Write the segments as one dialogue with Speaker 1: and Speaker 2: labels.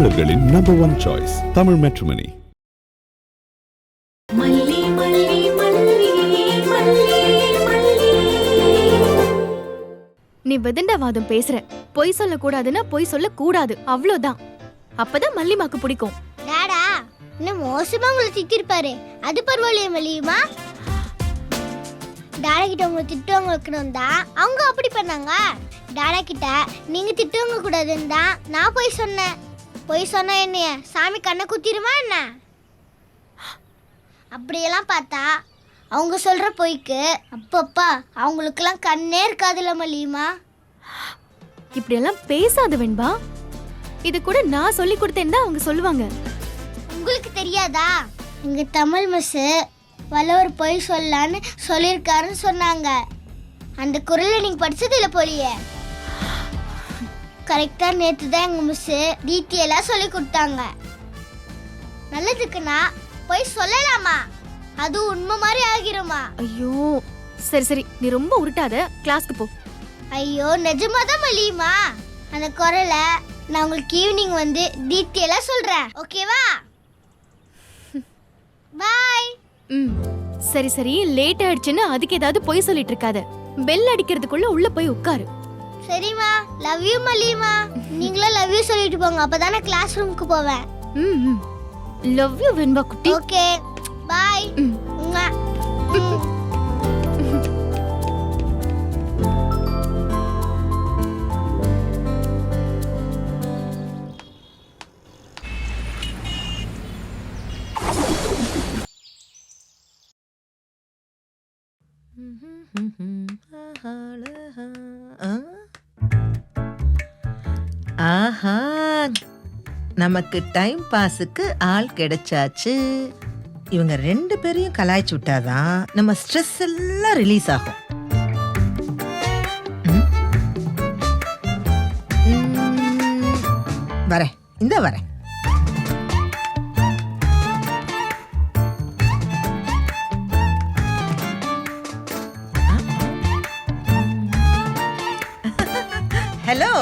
Speaker 1: தமிழர்களின் number 1 choice Tamil matrimony.
Speaker 2: நீ விதண்டவாதம் பேசுற. பொய் சொல்ல கூடாதுன்னா பொய் சொல்ல கூடாது, அவ்வளவுதான். அப்பதான் மல்லிமாக்கு பிடிக்கும்.
Speaker 3: டாடா இன்னும் மோசமா உங்களை திட்டிருப்பாரு, அது பரவாயில்லையே மல்லிமா. டாடா கிட்ட உங்களை திட்டுவாங்க வைக்கணும் தான் அவங்க அப்படி பண்ணாங்க. டாடா கிட்ட நீங்க திட்டுவாங்க கூடாதுன்னு தான் நான் போய் சொன்னேன். போய் சொன்னா என்னைய சாமி கண்ணை குத்திருமா என்ன? அப்படியெல்லாம் பார்த்தா அவங்க சொல்ற பொய்க்கு அப்பப்பா அவங்களுக்கெல்லாம் கண்ணே இருக்காதுல்ல மல்லிமா.
Speaker 2: இப்படியெல்லாம் பேசாத வெண்பா. இது கூட நான் சொல்லி கொடுத்தேன்னு தான் அவங்க சொல்லுவாங்க.
Speaker 3: உங்களுக்கு தெரியாதா? எங்க தமிழ் மிஸ் வல்லவர் பொய் சொல்லலான்னு சொல்லியிருக்காருன்னு சொன்னாங்க. அந்த குரலை நீங்க படிச்சது இல்லை போலியே. கரெக்டா நேற்று தான் எங்க மிஸ் டீட்டெயிலாக சொல்லி கொடுத்தாங்க. நல்லதுக்குன்னா பொய் சொல்லலாமா? அது உண்மை மாதிரி ஆகிருமா?
Speaker 2: ஐயோ சரி சரி, நீ ரொம்ப உருட்டாத, கிளாஸ்க்கு போ.
Speaker 3: ஐயோ நிஜமா தான் மல்லிமா. அந்த குரலை நான் உங்களுக்கு ஈவினிங் வந்து டீட்டெயிலாக சொல்றேன், ஓகேவா? பாய்.
Speaker 2: சரி சரி, லேட் ஆயிடுச்சுன்னு அதுக்கு ஏதாவது பொய் சொல்லிட்டு இருக்காத. பெல் அடிக்கிறதுக்குள்ள உள்ள போய் உட்காரு.
Speaker 3: சரிமா, லவ் யூ மல்லிமா. நீங்களும் லவ் யூ சொல்லிட்டு போங்க, அப்பதான் கிளாஸ் ரூமுக்கு போவேன்.
Speaker 2: லவ் யூ வெண்பா குட்டி.
Speaker 3: Okay bye.
Speaker 4: ஆஹா, நமக்கு டைம் பாஸுக்கு ஆள் கிடைச்சாச்சு. இவங்க 2 பேரையும் கலாய்ச்சி விட்டாதான் நம்ம ஸ்ட்ரெஸ் எல்லாம் ரிலீஸ் ஆகும். வரேன், இந்த வரேன். ஹலோ.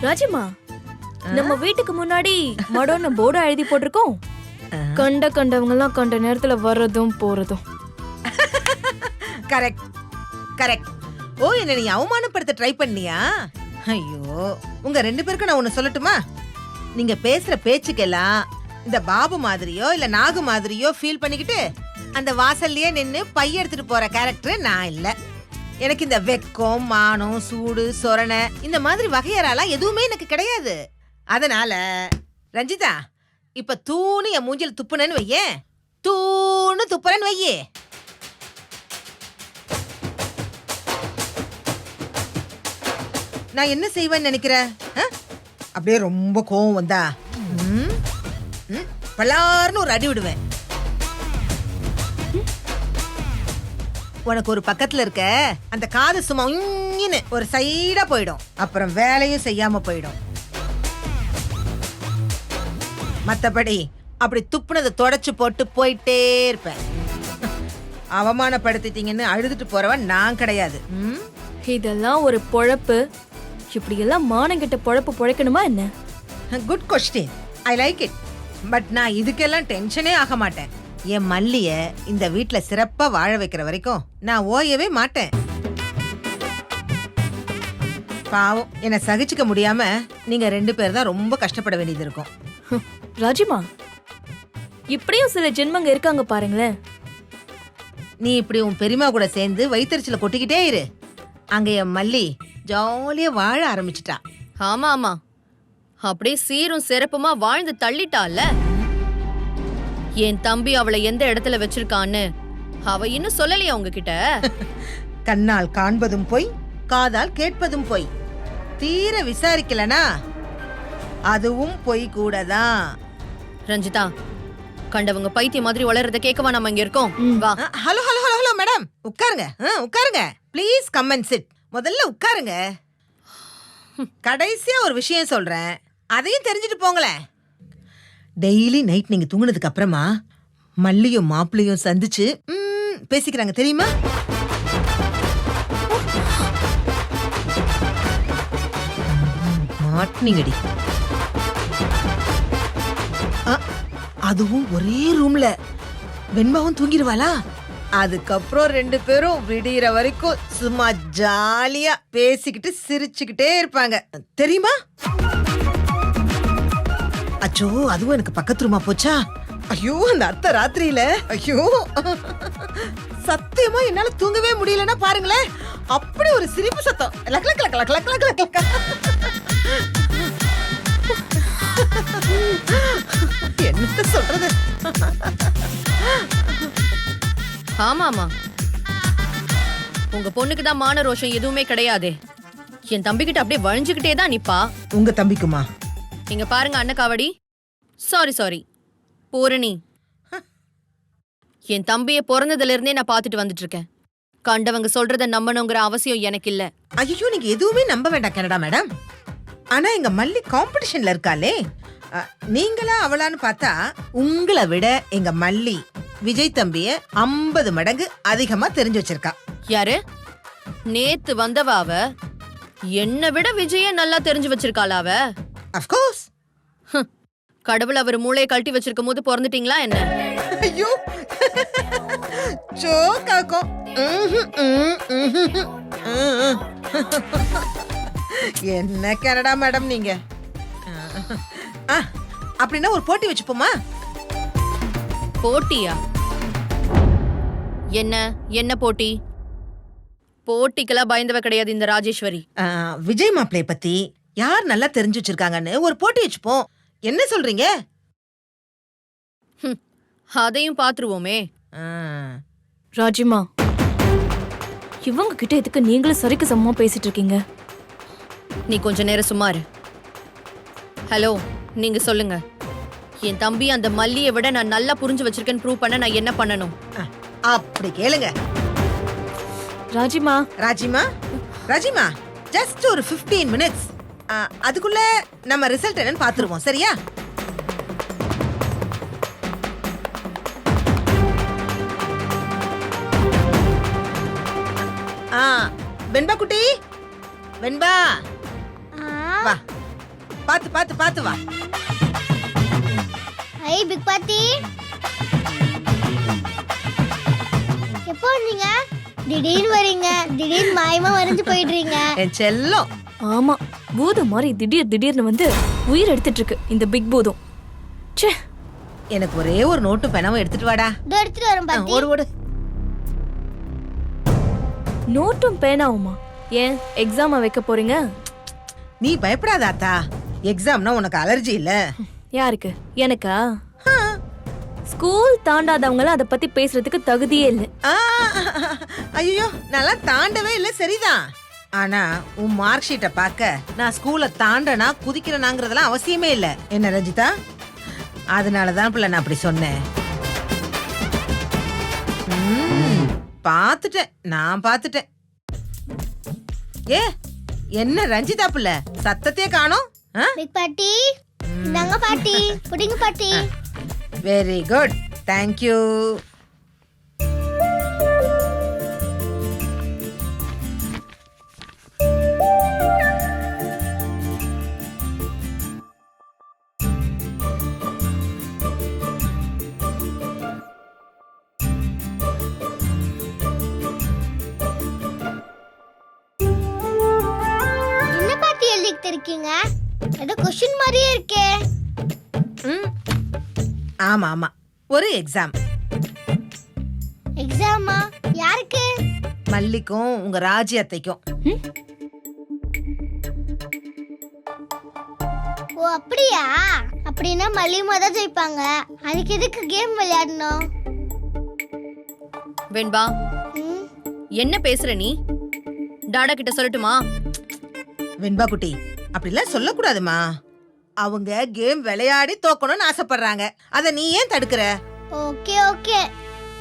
Speaker 2: ராஜிமா, நம்ம வீட்டுக்கு முன்னாடி மடோன்னு போர்டு எழுதி போட்டிருக்கோம். கண்டவங்க எல்லாம் கண்ட நேரத்துல வர்றதும் போறதும்.
Speaker 4: Correct correct. ஓ, என்ன நீ அவமானப்படுத்த ட்ரை பண்ணியா? ஐயோ, உங்க 2 பேருக்கும் நான் ஒன்னு சொல்லட்டுமா? நீங்க பேசுற பேச்சுக்கெல்லாம் இந்த பாபு மாதிரியோ இல்ல நாகு மாதிரியோ ஃபீல் பண்ணிக்கிட்டு அந்த வாசல்லயே நின்னு பைய எடுத்துட்டு போற கேரக்டர் நான் இல்ல. எனக்கு இந்த வெக்கம், மானம், சூடு, சொரணை இந்த மாதிரி வகையறாலாம் எதுவுமே எனக்கு கிடையாது. அதனால ரஞ்சிதா, இப்ப தூணு என் மூஞ்சில் துப்புனேன்னு வையே, தூணு துப்புறேன்னு வையே. நான் என்ன செய்வேன்னு நினைக்கிற? அப்படியே ரொம்ப கோவம் வந்தா பலார்னு ஒரு அடி விடுவேன். உனக்கு ஒரு பக்கத்துல இருக்க அந்த காது சும்மா ஒரு சைடா போயிடும். அப்புறம் வேலையும் செய்யாம போயிடும். மத்தபடி அப்படி துப்புனதை தொடச்சு போட்டு போயிட்டே இருப்பேன். அவமானப்படுத்திட்டீங்கன்னு அழுதுட்டு போறவன் நான் கிடையாது.
Speaker 2: இதெல்லாம் ஒரு பொழப்பு? இப்படி எல்லாம் மானங்கிட்ட பொழப்பு பொழைக்கணுமா என்ன?
Speaker 4: Good question, I like it. But நான் இதுக்கெல்லாம் டென்ஷனே ஆக மாட்டேன். என் மல்லிய இந்த வீட்ல சிறப்பா வாழ வைக்கிற வரைக்கும் நான் ஓயவே மாட்டேன். பாவம், என்ன சகிச்சுக்க முடியாம நீங்க 2 பேர் தான் ரொம்ப கஷ்டப்பட வேண்டியது இருக்கும்.
Speaker 2: ராஜிமா, இப்படியும் சில ஜென்மங்க இருக்காங்க பாருங்களேன்.
Speaker 4: நீ இப்படி உன் பெரியமா கூட சேர்ந்து வயிற்றுச்சல கொட்டிக்கிட்டே இரு. அங்க என் மல்லி ஜாலியா வாழ ஆரம்பிச்சிட்டா.
Speaker 5: ஆமா ஆமா, அப்படியே சீரும் சிறப்புமா வாழ்ந்து தள்ளிட்டால. என் தம்பி அவளை எந்த இடத்துல வச்சிருக்கான்னு அவ இன்னும் சொல்லலையா உங்ககிட்ட?
Speaker 4: கண்ணால் காண்பதும் போய், காதால் கேட்பதும் போய். தீர விசாரிக்கலனா அதுவும் பொய் கூடதான்.
Speaker 5: ரஞ்சிதா, கண்டவங்க பைத்திய மாதிரி வளர்றத கேட்கவா நம்ம இங்க இருக்கோம்? வா.
Speaker 4: Hello hello hello hello madam, உட்காருங்க உட்காருங்க. Please come and chit. முதல்ல உட்காருங்க. கடைசியா ஒரு விஷயம் சொல்றேன், அதையும் தெரிஞ்சுட்டு போங்களேன். டெய்லி நைட் நீங்க தூங்குனதுக்கு அப்புறமா மல்லியும் மாப்பிளையும் சந்திச்சு பேசிக்கிறாங்க தெரியுமா? மாட்டினீங்கடி. அதுவும் ஒரே ரூம்ல. வெண்பாவும் தூங்கிடுவாளா? அதுக்கப்புறம் 2 பேரும் விடிகிற வரைக்கும் சும்மா ஜாலியா பேசிக்கிட்டு சிரிச்சுக்கிட்டே இருப்பாங்க தெரியுமா? அச்சோ, அதுவும் எனக்கு பக்கத்து ரூமா போச்சா? ஐயோ, அந்த அத்தை ராத்திரியில ஐயோ சத்தியமா என்னால தூங்கவே முடியலன்னா பாருங்களேன், அப்படி ஒரு சிரிப்பு சத்தம். Luck luck luck luck luck luck luck luck. என்னத்த சொல்றது?
Speaker 5: ஆமாமா, உங்க பொண்ணுக்கு தான் மான ரோஷம் எதுவுமே கிடையாதே. என் தம்பிக்கிட்ட அப்படியே வழிஞ்சுக்கிட்டே தான் நிப்பா.
Speaker 4: உங்க தம்பிக்குமா?
Speaker 5: இங்க பாருங்க அன்னக்காவடி, சாரி பூரணி, என் தம்பிய பிறந்ததுல இருந்தே நான் பாத்துட்டு வந்துட்டு இருக்கேன். கண்டவங்க சொல்றத நம்பணுங்கிற அவசியம் எனக்கு இல்ல.
Speaker 4: ஐயோ, நீங்க எதுவுமே நம்ப வேண்டாம் கனடா மேடம். ஆனா எங்க மல்லி காம்படிஷன்ல இருக்காளே, நீங்களா அவளான்னு பார்த்தா உங்களை விட எங்க மல்லி விஜய் தம்பிய 50 மடங்கு அதிகமா தெரிஞ்சு வச்சிருக்கா.
Speaker 5: யாரு? நேத்து வந்தவ அவ. என்னை விட விஜய நல்லா தெரிஞ்சு வச்சிருக்காளா அவ?
Speaker 4: அஃப்கோர்ஸ்.
Speaker 5: கடவுள் அவர் மூளையை கழட்டி வச்சிருக்கும் போது பிறந்துட்டீங்களா என்ன?
Speaker 4: ஐயோ, சோகாக்கும். என்ன கனடா மேடம் நீங்க? அப்படின்னா ஒரு போட்டி வச்சுப்போமா?
Speaker 5: போட்டியா? என்ன என்ன போட்டி? போட்டிக்கெல்லாம் பயந்தவ கிடையாது இந்த ராஜேஸ்வரி.
Speaker 4: விஜய் மாப்பிளைய பத்தி யார் நல்லா தெரிஞ்சு வச்சிருக்காங்கன்னு ஒரு போட்டி வச்சுப்போம். என்ன சொல்றீங்க?
Speaker 5: அதையும் பாத்துருவோமே.
Speaker 2: ராஜிமா, இவங்க கிட்ட எதுக்கு நீங்களும் சரிக்கு சமமா பேசிட்டு இருக்கீங்க?
Speaker 5: நீ கொஞ்ச நேரம் சும்மா இரு. ஹலோ, நீங்க சொல்லுங்க. என் தம்பி அந்த மல்லியை விட நான் நல்லா புரிஞ்சு வச்சிருக்கேன்னு ப்ரூவ் பண்ண நான் என்ன பண்ணணும்?
Speaker 4: அப்படி கேளுங்க.
Speaker 2: ராஜிமா
Speaker 4: ராஜிமா, ஜஸ்ட் ஒரு 15 மினிட்ஸ். அதுக்குள்ள நம்ம ரிசல்ட் என்னன்னு பாத்துருவோம், சரியா? வெண்பா குட்டி, வெண்பா வா, பாத்து பாத்து பாத்து வா.
Speaker 3: ஐ பிக் பாட்டி, எப்போ வந்தீங்க? திடீர்னு வரீங்க, திடீர்னு மாயமா வரைஞ்சு போயிடுறீங்க.
Speaker 4: என் செல்லம்.
Speaker 2: ஆமா, பூதம் மாதிரி திடீர்னு வந்து உயிர் எடுத்துட்டு இருக்கு இந்த பிக் பூதம். ச்சே,
Speaker 4: எனக்கு ஒரே ஒரு நோட்டு பெனாவும் எடுத்துட்டு வாடா.
Speaker 3: இதோ எடுத்துட்டு வரேன் பாட்டி.
Speaker 4: ஓடு.
Speaker 2: நோட்டும் பேனாவுமா? ஏன் எக்ஸாமா வைக்க போறீங்க?
Speaker 4: நீ பயப்படாத அத்தா, எக்ஸாம்னா உனக்கு அலர்ஜி இல்ல.
Speaker 2: யாருக்கு? எனக்கா? ஸ்கூல் தாண்டாதவங்களாம் அதை பத்தி பேசுறதுக்கு தகுதியே இல்லை.
Speaker 4: ஐயோ, நல்லா தாண்டவே இல்ல, சரிதான். ஆனா உன் மார்க் ஷீட்டை பார்க்க நான் ஸ்கூலை தாண்டனா குதிக்கிறனாங்கிறதெல்லாம் அவசியமே இல்ல. என்ன ரஞ்சிதா? அதனாலதான் பிள்ளை நான் அப்படி சொன்னேன். நான் பாத்துட்டேன். ஏ, என்ன ரஞ்சிதா பிள்ளை சத்தத்தையே காணோம்?
Speaker 3: பிக் பாட்டி, இந்தாங்க பாட்டி, புடிங்க பாட்டி.
Speaker 4: Very good, thank you.
Speaker 3: என்ன பாட்டி எழுதிட்டு இருக்கீங்க? ஏதோ क्वेश्चन மாதிரியே இருக்கே.
Speaker 4: ஆமா, ஒரு எக்ஸாம்.
Speaker 3: எக்ஸாமா? யாருக்கு?
Speaker 4: மல்லிக்கும் உங்க ராஜி அத்தைக்கும்.
Speaker 3: ஓ அப்படியா? அப்படின்னா மல்லிகா தான் ஜெயிப்பாங்க. அதுக்கு எதுக்கு கேம் விளையாடணும்?
Speaker 5: வெண்பா, என்ன பேசுற நீ? டாடா கிட்ட சொல்லட்டுமா?
Speaker 4: வெண்பா குட்டி, அப்படிலாம் சொல்லக்கூடாதுமா. அவங்க கேம் விளையாடி தோக்கணும்னு ஆசைப்படுறாங்க. அத நீ ஏன் தடுக்கிற?
Speaker 3: ஓகே,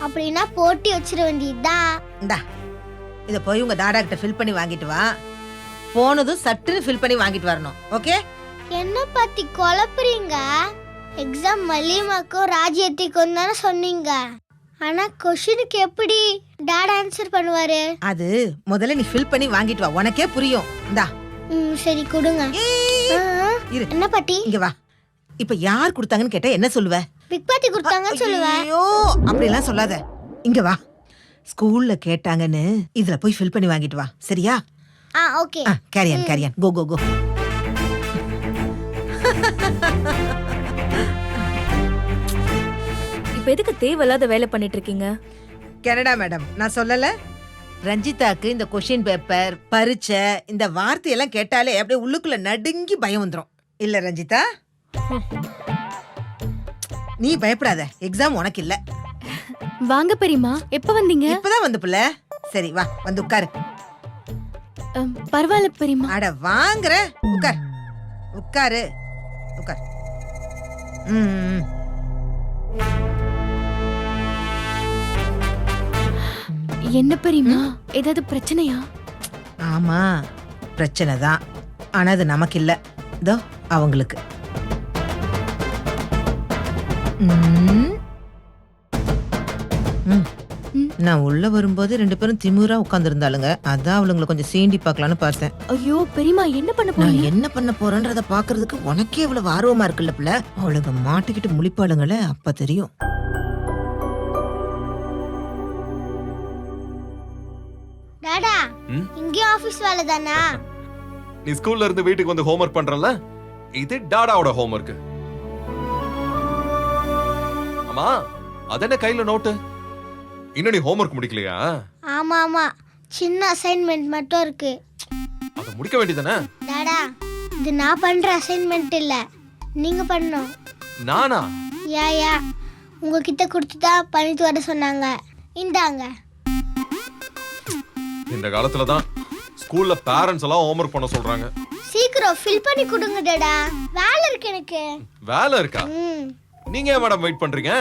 Speaker 3: அப்படின்னா போட்டி வச்சிட வேண்டியதுதான்.
Speaker 4: இந்தா, இத போய் உங்க டாடா கிட்ட ஃபில் பண்ணி வாங்கிட்டு வா. போனதும் சட்டுன்னு ஃபில் பண்ணி வாங்கிட்டு வரணும், ஓகே?
Speaker 3: என்ன பாத்தி குழப்புறீங்க? எக்ஸாம் மல்லிமாக்கும் ராஜ்யத்துக்கும் தானே சொன்னீங்க. ஆனா क्वेश्चनக்கு எப்படி டாடா ஆன்சர் பண்ணுவாரு?
Speaker 4: அது முதல்ல நீ ஃபில் பண்ணி வாங்கிட்டு வா, உனக்கே புரியும். இந்தா.
Speaker 3: சரி கொடுங்க.
Speaker 4: இரு
Speaker 3: என்ன பாட்டி?
Speaker 4: இங்க வா. இப்ப யார் கொடுத்தாங்கன்னு கேட்டா என்ன சொல்லுவ?
Speaker 3: பிக் பாட்டி கொடுத்தாங்கன்னு சொல்லுவேன்.
Speaker 4: ஐயோ அப்படிலாம் சொல்லாத. இங்க வா. ஸ்கூல்ல கேட்டாங்கன்னு இதுல போய் ஃபில் பண்ணி வாங்கிட்டு வா, சரியா?
Speaker 3: ஓகே.
Speaker 4: கேரியான் கோ கோ கோ.
Speaker 2: இப்ப எதுக்கு தேவையில்லாத வேலை பண்ணிட்டு இருக்கீங்க?
Speaker 4: கனடா மேடம், நான் சொல்லல ரஞ்சிதாக்கு இந்த கொஸ்டின் பேப்பர் பரீட்சை இந்த வார்த்தையெல்லாம் கேட்டாலே அப்படியே உள்ளுக்குள்ள நடுங்கி பயம் வந்துரும். இல்ல ரஞ்சிதா? நீ பயப்படாத, எக்ஸாம் உனக்கு இல்ல.
Speaker 6: வாங்க பெரியம்மா, எப்ப வந்தீங்க?
Speaker 4: இப்பதான் வந்து புள்ள. சரி வா, வந்து உட்காரு.
Speaker 6: பரவாயில்ல பெரியம்மா.
Speaker 4: அட வாங்குற, உட்கார் உட்காரு உட்கார்.
Speaker 6: என்ன பெரியம்மா, ஏதாவது பிரச்சனையா?
Speaker 4: ஆமா பிரச்சனை தான், ஆனா அது நமக்கு இல்ல, இதோ அவங்களுக்கு. நான் உள்ள வரும்போது 2 பேரும் திமிரா உட்கார்ந்து இருந்தாளுங்க. அதான் அவளுங்களை கொஞ்சம் சீண்டி பார்க்கலான்னு பார்த்தேன்.
Speaker 6: ஐயோ பெரியம்மா, என்ன பண்ண
Speaker 4: நான்
Speaker 6: போறீங்க?
Speaker 4: என்ன பண்ண போறேன்றத பாக்குறதுக்கு உனக்கே இவ்வளவு ஆர்வமா இருக்குல்ல பிள்ளை. அவளுங்க மாட்டிக்கிட்டு முழிப்பாளுங்கள, அப்ப தெரியும்.
Speaker 3: டாடா, இங்கே ஆபீஸ் வேலை தானா?
Speaker 7: நீ ஸ்கூல்ல இருந்து வீட்டுக்கு வந்து ஹோம்வொர்க் பண்றல, இது டாடாவோட ஹோம்வொர்க். அம்மா, அதென்ன கையில நோட்டு? இன்னும் நீ ஹோம்வொர்க் முடிக்கலையா?
Speaker 3: ஆமா சின்ன அசைன்மெண்ட் மட்டும் இருக்கு.
Speaker 7: அத முடிக்க வேண்டியதானே?
Speaker 3: டாடா, இது நான் பண்ற அசைன்மெண்ட் இல்ல, நீங்க பண்ணணும்.
Speaker 7: நானா?
Speaker 3: யா உங்ககிட்ட கொடுத்துட்டா பண்ணிட்டு வர சொன்னாங்க. இந்தாங்க.
Speaker 7: இந்த காலத்துல தான் ஸ்கூல்ல பேரண்ட்ஸ் எல்லாம் ஹோம்வொர்க் பண்ண சொல்றாங்க.
Speaker 3: சீக்கிரம் ஃபில் பண்ணி கொடுங்க டாடா, வேலை இருக்கு எனக்கு.
Speaker 7: வேலை இருக்கா? நீங்க ஏன் மேடம் வெயிட் பண்றீங்க?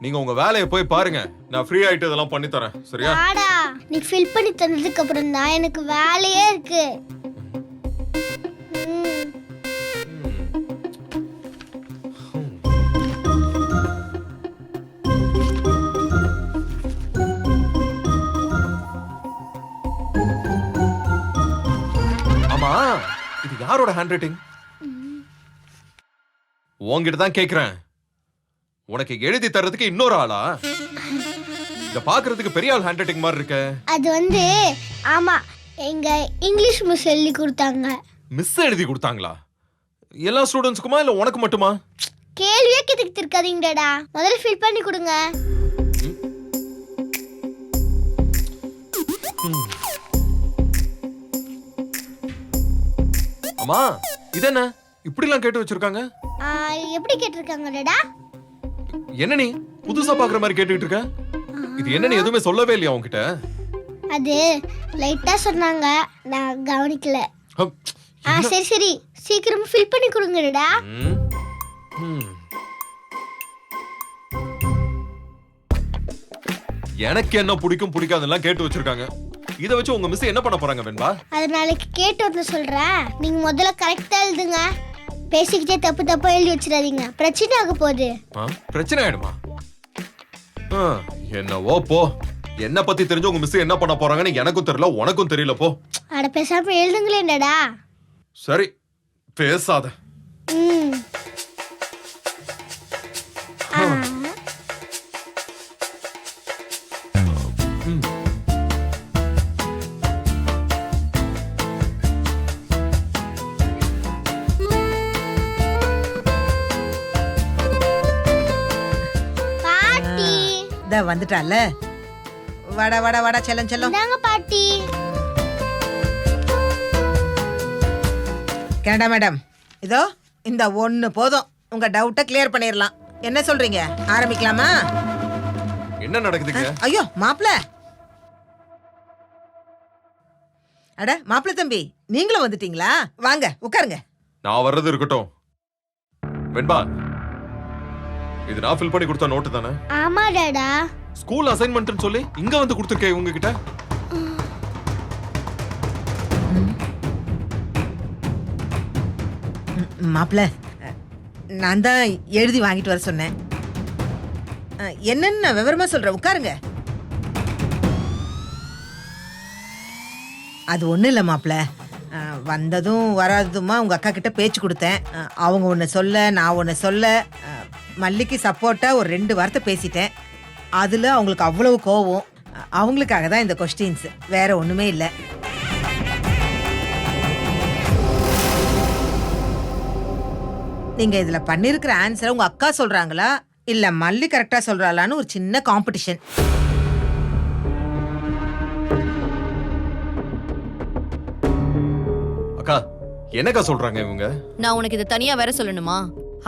Speaker 7: நீங்க உங்க வேலையை போய் பாருங்க, நான் ஃப்ரீ ஆயிட்டு இதெல்லாம் பண்ணி தரேன், சரியா?
Speaker 3: டாடா, நீ ஃபில் பண்ணி தந்ததுக்கு அப்புறம் தான் எனக்கு வேலையே இருக்கு.
Speaker 7: ஆமா, இது யாரோட ஹேண்ட் ரைட்டிங்? உன்கிட்ட தான் கேக்குறேன். உனக்கு எழுதி தரதுக்கு இன்னொரு ஆளா? இத பாக்குறதுக்கு பெரிய ஆள் ஹேண்ட் ரைட்டிங் மாதிரி இருக்க.
Speaker 3: அது வந்து ஆமா, எங்க இங்கிலீஷ் மிஸ் எழுதி கொடுத்தாங்க.
Speaker 7: மிஸ் எழுதி கொடுத்தாங்களா? எல்லா ஸ்டூடண்ட்ஸ்க்குமா இல்ல உனக்கு மட்டுமா?
Speaker 3: கேள்வியே கேட்டுக்கிட்டு இருக்காதீங்க டாடா, முதல்ல ஃபில் பண்ணி கொடுங்க.
Speaker 7: அம்மா, இது என்ன இப்படி எல்லாம் கேட்டு வச்சிருக்காங்க?
Speaker 3: எப்படி கேட்டிருக்காங்க டாடா?
Speaker 7: என்ன நீ புதுசா பாக்குற மாதிரி கேட்டுட்டு இருக்க? இது என்ன நீ எதுவுமே சொல்லவே இல்லையா உன்கிட்ட?
Speaker 3: அது லைட்டா சொன்னாங்க, நான் கவனிக்கல. சரி சீக்கிரம் ஃபில் பண்ணி கொடுங்க டாடா.
Speaker 7: எனக்கு என்ன பிடிக்கும் பிடிக்காதெல்லாம் கேட்டு வச்சிருக்காங்க. இத வச்சு உங்க மிஸ் என்ன பண்ண போறாங்க வெண்பா?
Speaker 3: அது நாளைக்கு கேட்டு வந்து சொல்றேன். நீங்க முதல்ல கரெக்டா எழுதுங்க. பேசிக்கிட்டே தப்பா எழுதி வச்சிடாதீங்க, பிரச்சனை ஆக போகுது.
Speaker 7: பிரச்சனை ஆயிடுமா? என்னவோ போ. என்ன பத்தி தெரிஞ்சு உங்க மிஸ் என்ன பண்ண போறாங்கன்னு எனக்கும் தெரியல, உனக்கும் தெரியல, போ.
Speaker 3: அட பேசாம எழுதுங்களேடா.
Speaker 7: சரி, பேசாத.
Speaker 4: வந்துட்டால, வாடா வாடா வாடா செல்லம் செல்லம்.
Speaker 3: இந்தாங்க பாட்டி.
Speaker 4: கனடா மேடம், இதோ இந்த ஒண்ணு போதும், உங்க டவுட்ட கிளியர் பண்ணிரலாம். என்ன சொல்றீங்க, ஆரம்பிக்கலாமா?
Speaker 7: என்ன நடக்குதுங்க?
Speaker 4: ஐயோ மாப்ள, அட மாப்ள தம்பி, நீங்களும் வந்துட்டீங்களா? வாங்க உட்காருங்க.
Speaker 7: நான் வர்றது இருக்கட்டும். வெண்பா, இது நான் ஃபில் பண்ணி கொடுத்த நோட்டு தானே?
Speaker 3: ஆமா டாடா.
Speaker 7: ஸ்கூல் அசைன்மென்ட்னு சொல்லி இங்க வந்து கொடுத்துருக்கேன் உங்ககிட்ட.
Speaker 4: மாப்ள, நான் தான் எழுதி வாங்கிட்டு வர சொன்னேன். என்னன்னு விவரமா சொல்றேன், உட்காருங்க. அது ஒண்ணு இல்ல மாப்ள, வந்ததும் வராததுமா உங்க அக்கா கிட்ட பேச்சு கொடுத்தேன். அவங்க ஒன்று சொல்ல நான் ஒன்று சொல்ல மல்லிக்கு சப்போர்ட்டா ஒரு 2 வார்த்தை பேசிட்டேன். அதுல அவங்களுக்கு அவ்வளவு கோவம். அவங்களுக்காக தான் இந்த கொஸ்டின்ஸ், வேற ஒண்ணுமே இல்லை. நீங்க இதுல பண்ணிருக்கிற ஆன்சரை உங்க அக்கா சொல்றாங்களா இல்ல மல்லி கரெக்டா சொல்றாளான்னு ஒரு சின்ன காம்படிஷன்.
Speaker 7: அக்கா என்னக்கா சொல்றாங்க இவங்க?
Speaker 5: நான் உனக்கு இதை தனியா வேற சொல்லணுமா?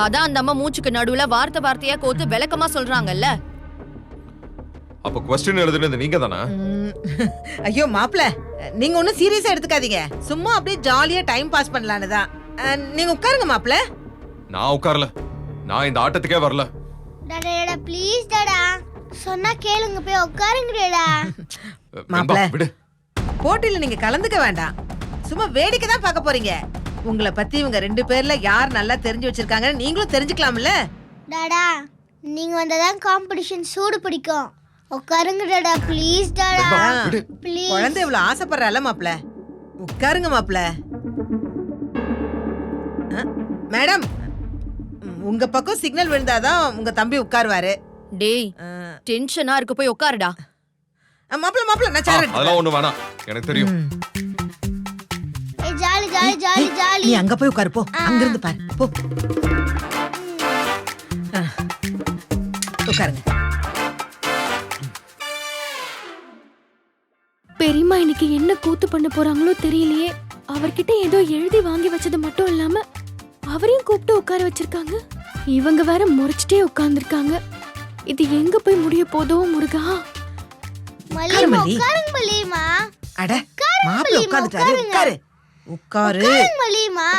Speaker 5: அதான் அந்த அம்மா மூச்சுக்கு நடுவுல வார்த்தையா கோத்து விளக்கமா சொல்றாங்கல்ல.
Speaker 7: அப்ப கொஸ்டின் எழுதுனது நீங்க தானா?
Speaker 4: ஐயோ மாப்ள, நீங்க ஒன்னும் சீரியஸா எடுத்துக்காதீங்க. சும்மா அப்படியே ஜாலியா டைம் பாஸ் பண்ணலான்னு தான். நீங்க உட்காருங்க மாப்ள.
Speaker 7: நான் உட்காரல, நான் இந்த ஆட்டத்துக்கே வரல.
Speaker 3: டாடா ப்ளீஸ் டாடா, சொன்னா கேளுங்க, போய் உட்காருங்கடா.
Speaker 4: மாப்ள,
Speaker 7: விடு.
Speaker 4: போட்டியில நீங்க கலந்துக்க வேண்டாம், சும்மா வேடிக்கை தான் பார்க்க போறீங்க. உங்களை பத்தி இவங்க 2 பேர்ல யார் நல்லா தெரிஞ்சு வச்சிருக்காங்கன்னு நீங்களும் தெரிஞ்சுக்கலாம்ல.
Speaker 3: டாடா நீங்க வந்தாதான் காம்படிஷன் சூடு பிடிக்கும். உட்காருங்க டாடா ப்ளீஸ் டாடா
Speaker 7: விடு.
Speaker 3: ப்ளீஸ்.
Speaker 4: குழந்தை இவ்வளவு ஆசைப்படுறால மாப்ள, உட்காருங்க மாப்ள. மேடம், உங்க பக்கம் சிக்னல் விழுந்தாதான் உங்க தம்பி உட்காருவாரு.
Speaker 5: டேய் டென்ஷனா இருக்கு, போய் உட்காருடா.
Speaker 4: மாப்ள மாப்ள நான் சேர்
Speaker 7: அதெல்லாம் ஒண்ணு வேணாம், எனக்கு தெரியும்.
Speaker 3: ஏய் ஜாலி ஜாலி ஜாலி ஜாலி.
Speaker 4: நீ அங்க போய் உட்காரு போ, அங்க இருந்து பாரு போ. உட்காருங்க.
Speaker 6: பெரியம்மா இன்னைக்கு என்ன கூத்து பண்ண போறாங்களோ தெரியலையே. அவர்கிட்ட ஏதோ எழுதி வாங்கி வச்சது மட்டும் இல்லாம அவரையும் கூப்பிட்டு உட்கார வச்சிருக்காங்க. இவங்க வேற முறைச்சிட்டே உட்கார்ந்துருக்காங்க. இது எங்க போய் முடிய போதோ முருகா.
Speaker 3: மல்லிமா
Speaker 4: மல்லி.
Speaker 3: உட்காருங்க மல்லிமா.
Speaker 4: அட மாப்ள உட்கார்ந்துட்டாரு, உட்காரு உட்காரு.
Speaker 3: உட்காருங்க மல்லிமா.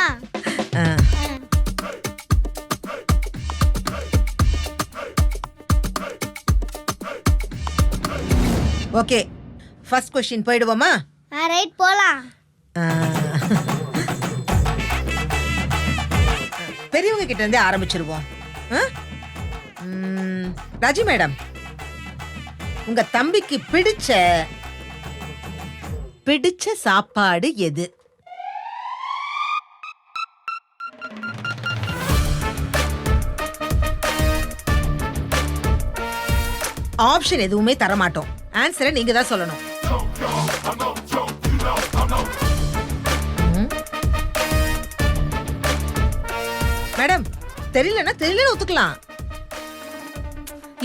Speaker 4: ஓகே, ஃபர்ஸ்ட் क्वेश्चन போய்டுவோமா?
Speaker 3: ரைட் போலாம்.
Speaker 4: பெரியவங்க கிட்ட இருந்தே ஆரம்பிச்சிருவோம். ராஜி மேடம், உங்க தம்பிக்கு பிடிச்ச சாப்பாடு எது? ஆப்ஷன் எதுவுமே தர மாட்டோம், ஆன்சரை நீங்க தான் சொல்லணும். மேடம், தெரியலன்னு ஒத்துக்கலாம்.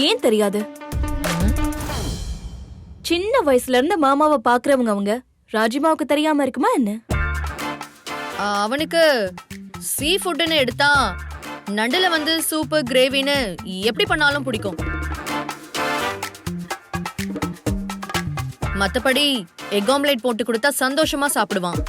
Speaker 2: ஏன் தெரியாது? சின்ன வயசுல இருந்து மாமாவை பாக்குறவங்க அவங்க. ராஜிமாவுக்கு தெரியாம இருக்குமா என்ன?
Speaker 5: அவனுக்கு சீ ஃபுட்னு எடுத்தா நண்டுல வந்து சூப்பு கிரேவின்னு எப்படி பண்ணாலும் பிடிக்கும். மத்தபடி எக் ஆம்லேட் போட்டு கொடுத்தா சந்தோஷமா சாப்பிடுவான்.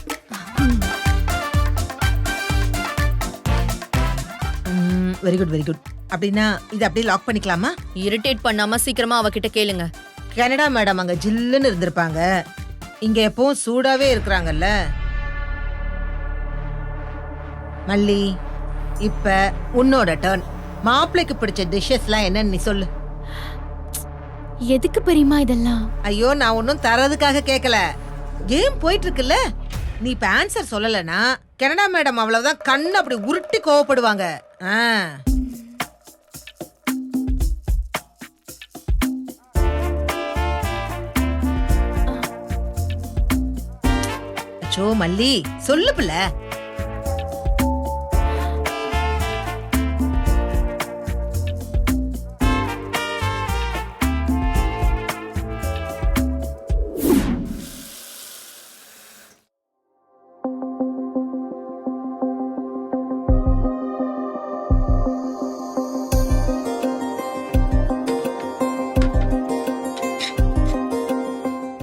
Speaker 4: Very good very good. அப்படின்னா இது அப்படியே லாக் பண்ணிக்கலாமா?
Speaker 5: இரிட்டேட் பண்ணாம சீக்கிரமா அவகிட்ட கேளுங்க.
Speaker 4: கனடா மேடம் அங்க ஜில்லுன்னு இருந்திருப்பாங்க, இங்க எப்பவும் சூடாவே இருக்கிறாங்கல்ல. மல்லி, இப்ப உன்னோட டர்ன். மாப்பிளைக்கு பிடிச்ச டிஷ்ஷஸ்லாம் என்னன்னு நீ சொல்லு.
Speaker 6: எதுக்கு பெரியம்மா இதெல்லாம்?
Speaker 4: ஐயோ, நான் ஒன்னும் தரதுக்காக கேட்கல, கேம் போயிட்டு இருக்குல்ல. நீ இப்ப ஆன்சர் சொல்லலனா கனடா மேடம் அவ்வளவுதான் கண்ணு அப்படி உருட்டி கோவப்படுவாங்க. அச்சோ மல்லி, சொல்லு பிள்ள.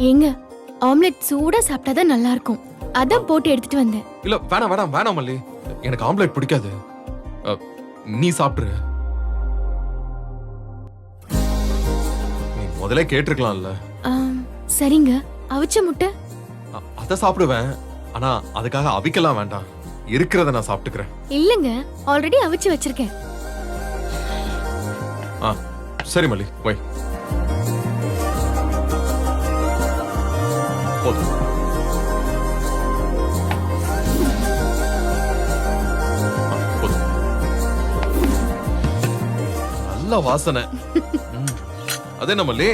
Speaker 6: ஏங்க, ஆம்லெட் சூடா சாப்பிட்டாதான் நல்லா இருக்கும். அதான் போட்டு எடுத்துட்டு வந்தேன்.
Speaker 7: இல்ல வேணாம் வேணாம் வேணாம் மல்லி, எனக்கு ஆம்லெட் பிடிக்காது. நீ சாப்பிடுற. நீ முதல்ல கேட்டிருக்கலாம்ல.
Speaker 6: சரிங்க, அவிச்ச முட்டை.
Speaker 7: அத சாப்பிடுவேன், ஆனா அதுக்காக அவிக்கலாம் வேண்டாம், இருக்கிறத நான் சாப்பிட்டுக்கிறேன்.
Speaker 6: இல்லங்க, ஆல்ரெடி அவிச்சு வச்சிருக்கேன்.
Speaker 7: சரி மல்லி, வை. போதும். நல்ல வாசனை. அதே நம்மளே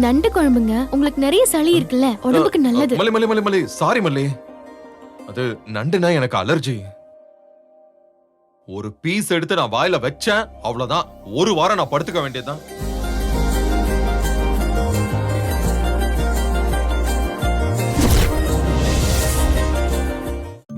Speaker 6: நண்டு குழம்புங்க. உங்களுக்கு நிறைய சளி இருக்குல்ல, உடம்புக்கு நல்லது.
Speaker 7: மல்லி மல்லி மல்லி மல்லி சாரி மல்லி. அது நண்டுனா எனக்கு அலர்ஜி. ஒரு பீஸ் எடுத்து நான் வாயில வச்சேன், அவ்வளவுதான். ஒரு வாரம் நான் படுத்துக்க வேண்டியதுதான்.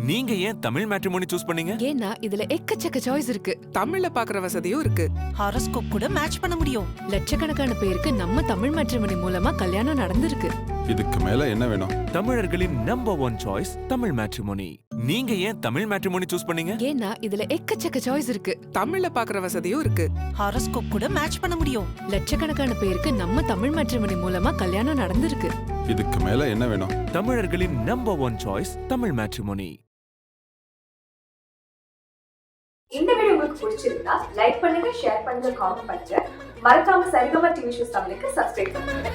Speaker 8: நீங்க ஏன் தமிழ் மேட்ரிமோனி சூஸ் பண்ணீங்க?
Speaker 9: ஏன்னா இதுல எக்கச்சக்க சாய்ஸ் இருக்கு.
Speaker 10: தமிழ்ல பாக்குற வசதியும் இருக்கு.
Speaker 9: ஹாரோஸ்கோப் கூட மேட்ச் பண்ண முடியும். லட்சக்கணக்கான பேருக்கு நம்ம தமிழ் மேட்ரிமோனி மூலமா கல்யாணம் நடந்திருக்கு.
Speaker 1: இதுக்கு மேல என்ன வேணும்?
Speaker 8: தமிழர்களின் நம்பர் 1 சாய்ஸ் தமிழ் மேட்ரிமோனி. நீங்க ஏன் தமிழ் மேட்ரிமோனி சூஸ் பண்ணீங்க?
Speaker 9: ஏன்னா இதுல எக்கச்சக்க சாய்ஸ் இருக்கு.
Speaker 10: தமிழ்ல பாக்குற வசதியும் இருக்கு.
Speaker 9: ஹாரோஸ்கோப் கூட மேட்ச் பண்ண முடியும். லட்சக்கணக்கான பேருக்கு நம்ம தமிழ் மேட்ரிமோனி மூலமா கல்யாணம் நடந்திருக்கு.
Speaker 1: இதுக்கு மேல என்ன வேணும்?
Speaker 8: தமிழர்களின் நம்பர் 1 சாய்ஸ் தமிழ் மேட்ரிமோனி.
Speaker 11: இந்த வீடியோ உங்களுக்கு பிடிச்சிருந்தா லைக் பண்ணுங்க, ஷேர் பண்ணுங்க, காமெண்ட் பண்ணுங்க. மறக்காம சரிகமா டிவி ஷோஸ் தமிழுக்கு சப்ஸ்கிரைப் பண்ணுங்க.